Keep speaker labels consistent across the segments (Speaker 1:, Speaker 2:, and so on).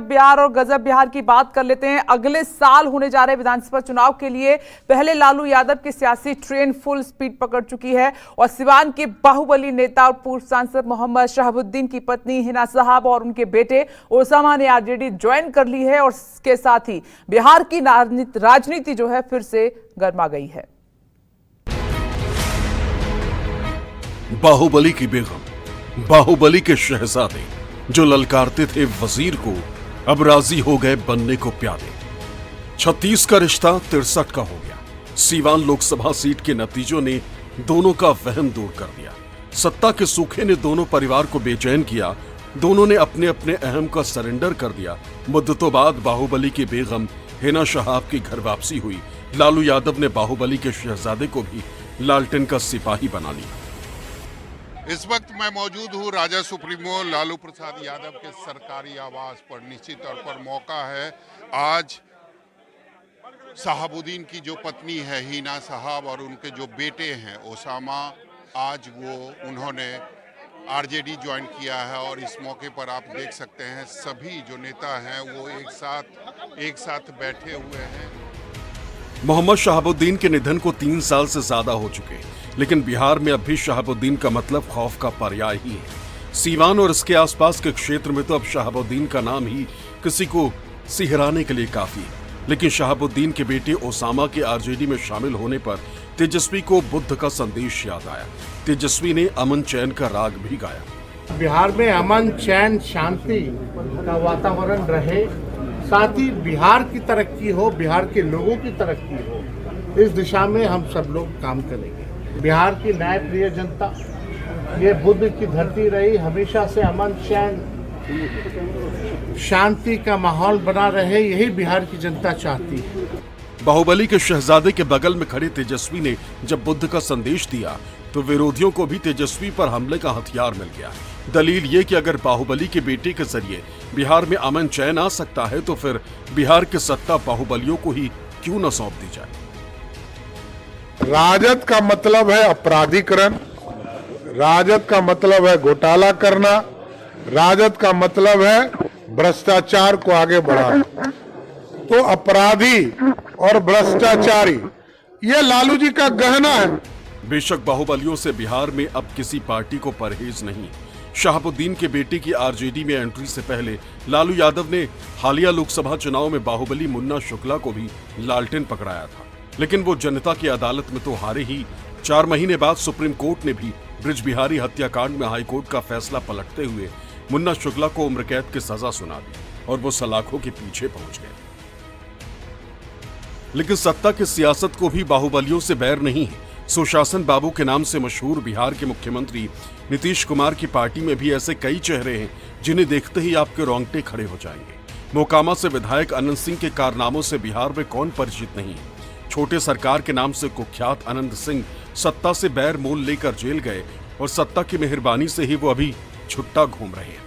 Speaker 1: बिहार और गजब बिहार की बात कर लेते हैं। अगले साल होने जा रहे विधानसभा चुनाव के लिए पहले लालू यादव की सियासी ट्रेन फुल स्पीड पकड़ चुकी है और सिवान के बाहुबली नेता और पूर्व सांसद मोहम्मद शहाबुद्दीन की पत्नी हिना साहब और उनके बेटे ओसामा ने आरजेडी ज्वाइन कर ली है और इसके साथ ही बिहार की राजनीति जो है फिर से गर्मा गई है।
Speaker 2: बाहुबली की बेगम, बाहुबली के शहजादे जो ललकारते थे वजीर को, अब राजी हो गए बनने को प्यादे। 36 का रिश्ता 63 का हो गया। सीवान लोकसभा सीट के नतीजों ने दोनों का वहम दूर कर दिया। सत्ता के सूखे ने दोनों परिवार को बेचैन किया। दोनों ने अपने अपने अहम का सरेंडर कर दिया। मुद्दतों बाद बाहुबली की बेगम हिना साहब की घर वापसी हुई। लालू यादव ने बाहुबली के शहजादे को भी लालटेन का सिपाही बना लिया।
Speaker 3: इस वक्त मैं मौजूद हूँ राजा सुप्रीमो लालू प्रसाद यादव के सरकारी आवास पर। निश्चित तौर पर मौका है आज शहाबुद्दीन की जो पत्नी है हिना साहब और उनके जो बेटे हैं ओसामा, आज उन्होंने आरजेडी ज्वाइन किया है और इस मौके पर आप देख सकते हैं सभी जो नेता हैं वो एक साथ बैठे हुए हैं।
Speaker 2: मोहम्मद शहाबुद्दीन के निधन को 3 साल से ज्यादा हो चुके, लेकिन बिहार में अब भी शहाबुद्दीन का मतलब खौफ का पर्याय ही है। सीवान और इसके आसपास के क्षेत्र में तो अब शहाबुद्दीन का नाम ही किसी को सिहराने के लिए काफी है। लेकिन शहाबुद्दीन के बेटे ओसामा के आरजेडी में शामिल होने पर तेजस्वी को बुद्ध का संदेश याद आया। तेजस्वी ने अमन चैन का राग भी गाया।
Speaker 4: बिहार में अमन चैन शांति का वातावरण रहे, साथ ही बिहार की तरक्की हो, बिहार के लोगों की तरक्की हो, इस दिशा में हम सब लोग काम करेंगे। बिहार की न्याय प्रिय जनता, ये बुद्ध की धरती रही, हमेशा से अमन चैन शांति का माहौल बना रहे, यही बिहार की जनता चाहती है।
Speaker 2: बाहुबली के शहजादे के बगल में खड़े तेजस्वी ने जब बुद्ध का संदेश दिया तो विरोधियों को भी तेजस्वी पर हमले का हथियार मिल गया। दलील ये कि अगर बाहुबली के बेटे के जरिए बिहार में अमन चैन आ सकता है तो फिर बिहार की सत्ता बाहुबलियों को ही क्यों न सौंप दी जाए।
Speaker 5: राजद का मतलब है अपराधीकरण, राजद का मतलब है घोटाला करना, राजद का मतलब है भ्रष्टाचार को आगे बढ़ाना। तो अपराधी और भ्रष्टाचारी ये लालू जी का गहना है।
Speaker 2: बेशक बाहुबलियों से बिहार में अब किसी पार्टी को परहेज नहीं। शहाबुद्दीन के बेटे की आरजेडी में एंट्री से पहले लालू यादव ने हालिया लोकसभा चुनाव में बाहुबली मुन्ना शुक्ला को भी लालटेन पकड़ाया था, लेकिन वो जनता की अदालत में तो हारे ही। 4 महीने बाद सुप्रीम कोर्ट ने भी ब्रिज बिहारी हत्याकांड में हाईकोर्ट का फैसला पलटते हुए मुन्ना शुक्ला को उम्र कैद की सजा सुना दी और वो सलाखों के पीछे पहुंच गए। लेकिन सत्ता की सियासत को भी बाहुबलियों से बैर नहीं है। सुशासन बाबू के नाम से मशहूर बिहार के मुख्यमंत्री नीतीश कुमार की पार्टी में भी ऐसे कई चेहरे हैं जिन्हें देखते ही आपके रोंगटे खड़े हो जाएंगे। मोकामा से विधायक अनंत सिंह के कारनामों से बिहार में कौन परिचित नहीं है। छोटे सरकार के नाम से कुख्यात अनंत सिंह सत्ता से बैर मोल लेकर जेल गए और सत्ता की मेहरबानी से ही वो अभी छुट्टा घूम रहे हैं।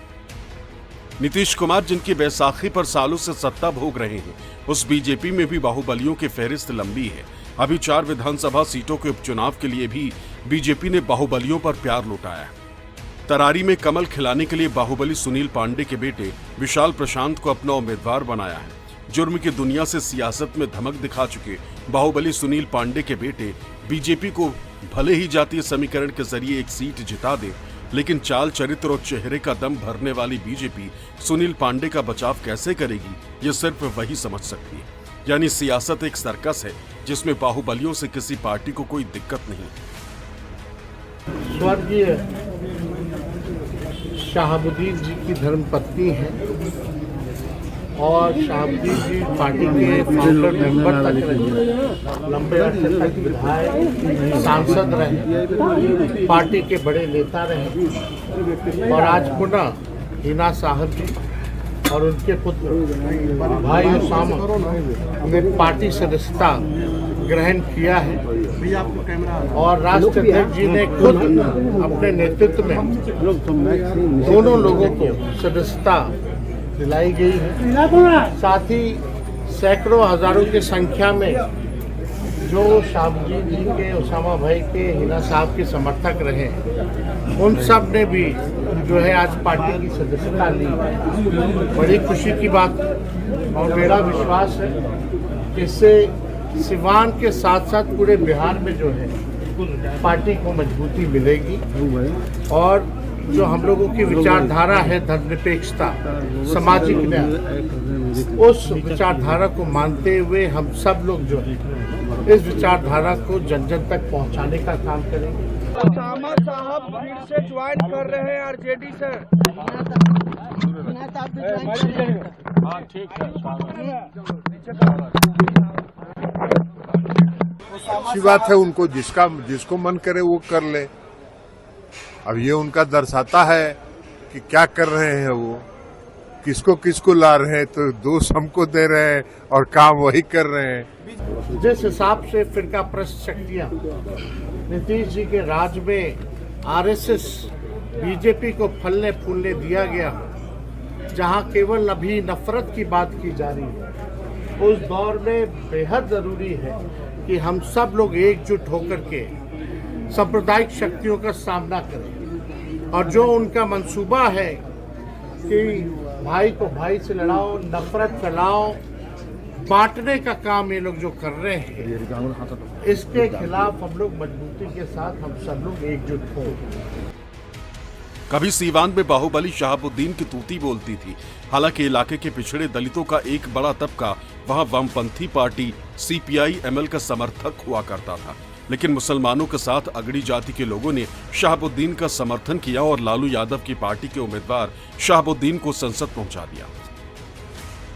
Speaker 2: नीतीश कुमार जिनकी बैसाखी पर सालों से सत्ता भोग रहे हैं, उस बीजेपी में भी बाहुबलियों की फहरिस्त लंबी है। अभी 4 विधानसभा सीटों के उपचुनाव के लिए भी बीजेपी ने बाहुबलियों पर प्यार लुटाया है। तरारी में कमल खिलाने के लिए बाहुबली सुनील पांडे के बेटे विशाल प्रशांत को अपना उम्मीदवार बनाया है। जुर्म की दुनिया से सियासत में धमक दिखा चुके बाहुबली सुनील पांडे के बेटे बीजेपी को भले ही जातीय समीकरण के जरिए एक सीट जिता दे, लेकिन चाल चरित्र और चेहरे का दम भरने वाली बीजेपी सुनील पांडे का बचाव कैसे करेगी, ये सिर्फ वही समझ सकती है। यानी सियासत एक सर्कस है जिसमें बाहुबलियों से किसी पार्टी को कोई दिक्कत नहीं।
Speaker 4: स्वर्गीय शहाबुद्दीन जी की धर्मपत्नी है और शहाबुद्दीन जी पार्टी के फाउंडर मेंबर तक रहे, लंबे अरसे तक विधायक सांसद रहे, पार्टी के बड़े नेता रहे और आज पुनः हिना साहब जी और उनके पुत्र भाई ओसामा ने पार्टी सदस्यता ग्रहण किया है और राष्ट्रीय अध्यक्ष जी ने खुद अपने नेतृत्व में दोनों लोगों को सदस्यता दिलाई गई है। साथ ही सैकड़ों हजारों की संख्या में जो शाहबुद्दीन जी के, उसामा भाई के, हिना साहब के समर्थक रहे, उन सब ने भी जो है आज पार्टी की सदस्यता ली। बड़ी खुशी की बात और मेरा विश्वास है कि इससे सिवान के साथ साथ पूरे बिहार में जो है पार्टी को मजबूती मिलेगी और जो हम लोगों की विचारधारा है धर्मनिरपेक्षता, सामाजिक न्याय, उस विचारधारा को मानते हुए हम सब लोग जो है इस विचारधारा को जन जन तक पहुंचाने का काम करेंगे।
Speaker 6: उसामा साहब फिर से ज्वाइन कर रहे हैं आरजेडी से।
Speaker 7: अच्छी बात है, उनको जिसको मन करे वो कर ले। अब ये उनका दर्शाता है कि क्या कर रहे हैं वो, किसको ला रहे हैं, तो दोष हमको दे रहे हैं और काम वही कर रहे हैं।
Speaker 4: जिस हिसाब से फिरका प्रस्त शक्तियां नीतीश जी के राज में आरएसएस बीजेपी को फलने फूलने दिया गया, जहां केवल अभी नफरत की बात की जा रही है, उस दौर में बेहद जरूरी है कि हम सब लोग एकजुट होकर के सांप्रदायिक शक्तियों का सामना करें। और जो उनका मंसूबा है कि भाई को भाई से लड़ाओ, नफरत फैलाओ, बांटने का काम ये लोग जो कर रहे हैं, इसके खिलाफ हम लोग मजबूती के साथ हम सब लोग एकजुट हो।
Speaker 2: कभी सीवान में बाहुबली शहाबुद्दीन की तूती बोलती थी। हालांकि इलाके के पिछड़े दलितों का एक बड़ा तबका वहां वामपंथी पार्टी CPI-ML का समर्थक हुआ करता था, लेकिन मुसलमानों के साथ अगड़ी जाति के लोगों ने शहाबुद्दीन का समर्थन किया और लालू यादव की पार्टी के उम्मीदवार शहाबुद्दीन को संसद पहुंचा दिया।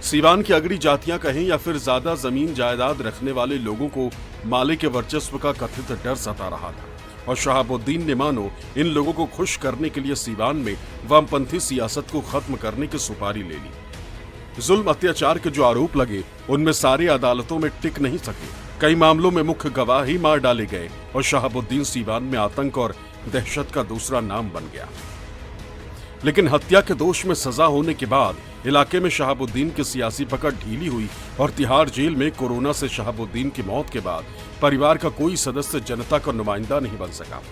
Speaker 2: सीवान की अगड़ी जातियां कहें या फिर ज्यादा जमीन जायदाद रखने वाले लोगों को माले के वर्चस्व का कथित डर सता रहा था और शहाबुद्दीन ने मानो इन लोगों को खुश करने के लिए सीवान में वामपंथी सियासत को खत्म करने की सुपारी ले ली। जुल्म अत्याचार के जो आरोप लगे उनमें सारी अदालतों में टिक नहीं सके। कई मामलों में मुख्य गवाह ही मार डाले गए और शहाबुद्दीन सीवान में आतंक और दहशत का दूसरा नाम बन गया। लेकिन हत्या के दोष में सजा होने के बाद इलाके में शहाबुद्दीन की सियासी पकड़ ढीली हुई और तिहाड़ जेल में कोरोना से शहाबुद्दीन की मौत के बाद परिवार का कोई सदस्य जनता का नुमाइंदा नहीं बन सका।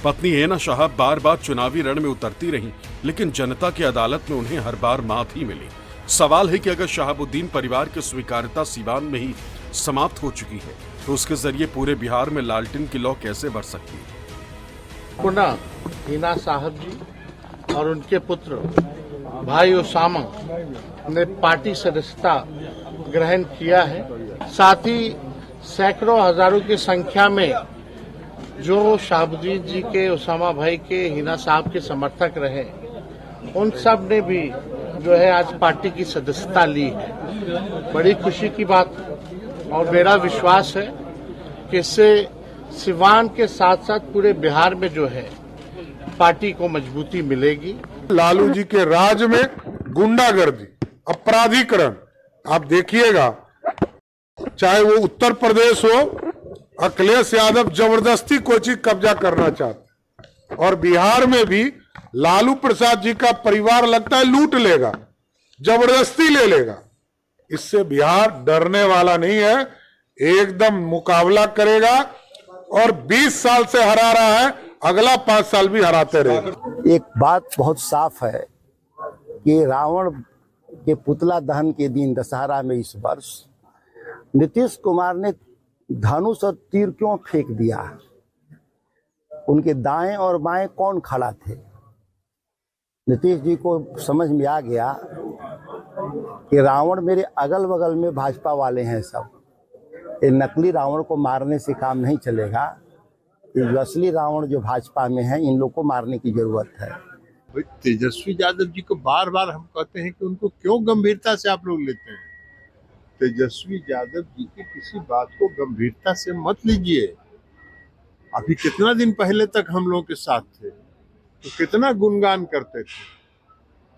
Speaker 2: पत्नी हेना शाह बार बार चुनावी रण में उतरती रहीं, लेकिन जनता की अदालत में उन्हें हर बार मात ही मिली। सवाल है कि अगर शहाबुद्दीन परिवार की स्वीकार्यता सीवान में ही समाप्त हो चुकी है, तो उसके जरिए पूरे बिहार में लालटेन की लौ कैसे बढ़ सकती है?
Speaker 4: पुनः हिना साहब जी और उनके पुत्र भाई उसामा ने पार्टी सदस्यता ग्रहण किया है। साथ ही सैकड़ों हजारों की संख्या में जो शहाबुद्दीन जी के, उसामा भाई के, हिना साहब के समर्थक रहे, उन सब ने भी जो है आज पार्टी की सदस्यता ली है। बड़ी खुशी की बात और मेरा विश्वास है कि इससे सिवान के साथ साथ पूरे बिहार में जो है पार्टी को मजबूती मिलेगी।
Speaker 5: लालू जी के राज में गुंडागर्दी, अपराधीकरण आप देखिएगा, चाहे वो उत्तर प्रदेश हो, अखिलेश यादव जबरदस्ती कोई चीज कब्जा करना चाहते, और बिहार में भी लालू प्रसाद जी का परिवार लगता है लूट लेगा, जबरदस्ती ले लेगा। इससे बिहार डरने वाला नहीं है, एकदम मुकाबला करेगा और 20 साल से हरा रहा है, अगला 5 साल भी हराते रहेगा।
Speaker 8: एक बात बहुत साफ है कि रावण के पुतला दहन के दिन दशहरा में इस वर्ष नीतीश कुमार ने धनुष और तीर क्यों फेंक दिया? उनके दाएं और बाएं कौन खड़ा थे? नीतीश जी को समझ में आ गया कि रावण मेरे अगल बगल में भाजपा वाले हैं सब, ये नकली रावण को मारने से काम नहीं चलेगा, ये जो असली रावण जो भाजपा में है इन लोग को मारने की जरूरत है।
Speaker 7: तेजस्वी यादव जी को बार बार हम कहते हैं कि उनको क्यों गंभीरता से आप लोग लेते हैं? तेजस्वी यादव जी की किसी बात को गंभीरता से मत लीजिए। अभी कितना दिन पहले तक हम लोगों के साथ थे तो कितना गुणगान करते थे,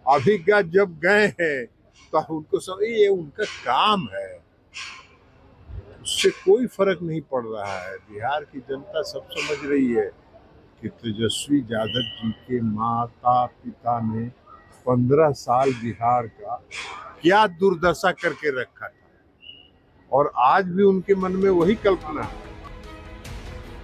Speaker 7: अभी क्या जब गए हैं तो उनको सब ये उनका काम है, उससे कोई फर्क नहीं पड़ रहा है। बिहार की जनता सब समझ रही है कि तेजस्वी यादव जी के माता पिता ने 15 साल बिहार का क्या दुर्दशा करके रखा था। और आज भी उनके मन में वही कल्पना है।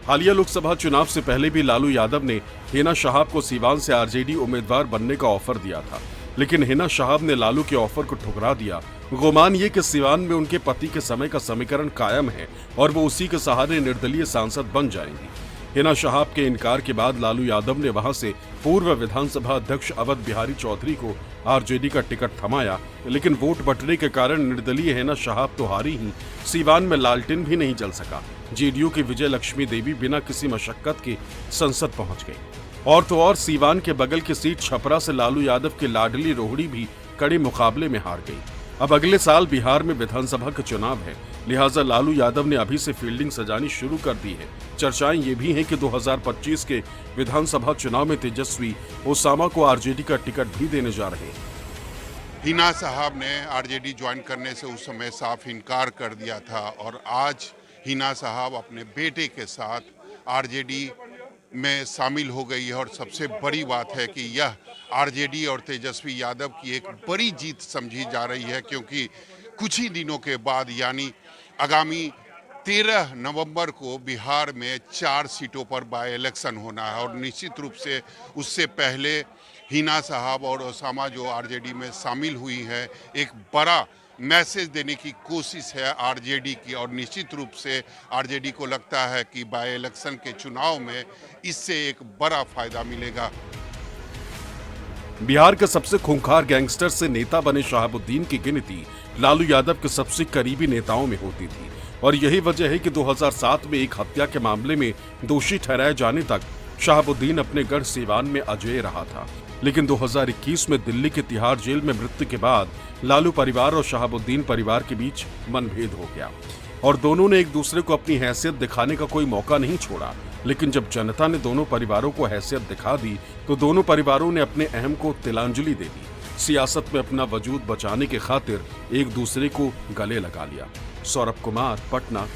Speaker 2: हालिया लोकसभा चुनाव से पहले भी लालू यादव ने हिना शहाब को सीवान से आरजेडी उम्मीदवार बनने का ऑफर दिया था, लेकिन हिना शहाब ने लालू के ऑफर को ठुकरा दिया। गुमान ये कि सीवान में उनके पति के समय का समीकरण कायम है और वो उसी के सहारे निर्दलीय सांसद बन जाएंगी। हिना शहाब के इनकार के बाद लालू यादव ने वहां से पूर्व विधानसभा अध्यक्ष अवध बिहारी चौधरी को आरजेडी का टिकट थमाया, लेकिन वोट बंटने के कारण निर्दलीय हिना शहाब तो हारी ही, सीवान में लालटेन भी नहीं जल सका। जेडीयू की विजय लक्ष्मी देवी बिना किसी मशक्कत के संसद पहुंच गई। और तो और सीवान के बगल की सीट छपरा से लालू यादव की लाडली रोहड़ी भी कड़े मुकाबले में हार गई। अब अगले साल बिहार में विधानसभा का चुनाव है, लिहाजा लालू यादव ने अभी से फील्डिंग सजानी शुरू कर दी है। चर्चाएं ये भी हैं कि 2025 के विधानसभा चुनाव में तेजस्वी ओसामा को आरजेडी का टिकट भी देने जा रहे हैं।
Speaker 3: हिना साहब ने आरजेडी ज्वाइन करने से उस समय साफ इनकार कर दिया था और आज हिना साहब अपने बेटे के साथ आरजेडी में शामिल हो गई है और सबसे बड़ी बात है कि यह आरजेडी और तेजस्वी यादव की एक बड़ी जीत समझी जा रही है, क्योंकि कुछ ही दिनों के बाद यानी आगामी 13 नवंबर को बिहार में 4 सीटों पर बाय इलेक्शन होना है और निश्चित रूप से उससे पहले हिना साहब और ओसामा जो आरजेडी में शामिल हुई है, एक बड़ा मैसेज देने की कोशिश है आरजेडी की और निश्चित रूप से आरजेडी को लगता है कि बाय इलेक्शन के चुनाव में इससे एक बड़ा फायदा मिलेगा।
Speaker 2: बिहार के सबसे खूंखार गैंगस्टर से नेता बने शहाबुद्दीन की गिनती लालू यादव के सबसे करीबी नेताओं में होती थी और यही वजह है कि 2007 में एक हत्या के मामले में दोषी ठहराए जाने तक शहाबुद्दीन अपने गढ़ सीवान में अजेय रहा था। लेकिन 2021 में दिल्ली के तिहाड़ जेल में मृत्यु के बाद लालू परिवार और शहाबुद्दीन परिवार के बीच मनभेद हो गया और दोनों ने एक दूसरे को अपनी हैसियत दिखाने का कोई मौका नहीं छोड़ा। लेकिन जब जनता ने दोनों परिवारों को हैसियत दिखा दी तो दोनों परिवारों ने अपने अहम को तिलांजलि दे दी। सियासत में अपना वजूद बचाने के खातिर एक दूसरे को गले लगा लिया। सौरभ कुमार, पटना।